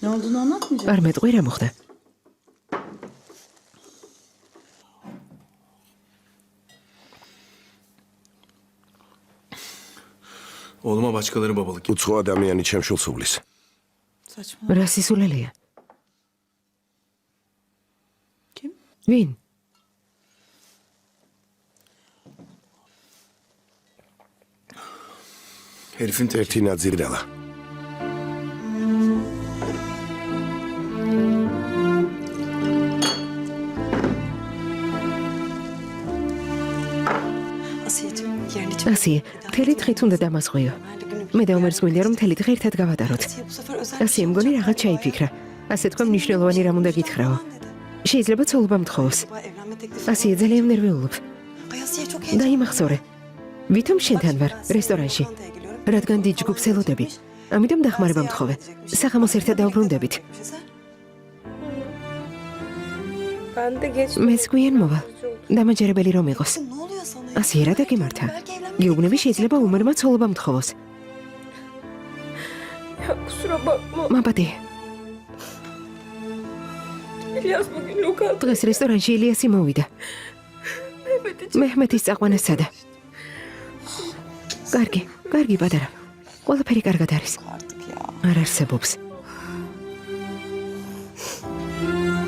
Ne olduğunu anlatmayacak. არ მეტყვი რა მოხდა. Oğluma başkaları babalık yapıyor. უცხო ადამიანი ჩემ შულს უვლის. Saçma. რა სისულელეა? Kim? ვინ? Herifin tek. ერთი ნაძირი დალა. Asiyeciğim yerini çok... ასიე, მთელი დღით უნდა დამასხვიო. მე დაუმერს მინდა რომ მთელი დღე ერთად გავატაროთ. Asiye bu sefer özel ასიე მგონი რაღაც ჩაიფიქრა. ასე თქვა მნიშვნელოვანი რამ უნდა გითხრაო. შეიძლება ცოლობა მთხოვოს. Acaba evlenme teklifi... ასიე ძალიან ნერვიულობ. Ay Asiye çok heyecanlı. დაიმახსოვრე. ვითომ შენთან ვარ რესტორანში. რადგან დიდ ჯგუფს ელოდები. ამიტომ დახმარება მთხოვე. საღამოს ერთად დავბრუნდებით. Ben de geç. მეც გვიან მოვალ. დამაჯერებელი რომ იყოს. Ne oluyor sana ya? ასიე რა დაგემართა? Belki evlenme გეუბნები შეიძლება უმერმა ცოლობა მთხოვოს. Ya kusura bakma. მაბადე, İlyas bugün lokal. დღეს რესტორანში ილიასი მოვიდა. მეჰმეთის წაყვანა სადა. კარგი პატარა. ყველაფერი კარგად არის. artık ya. არ არსებობს.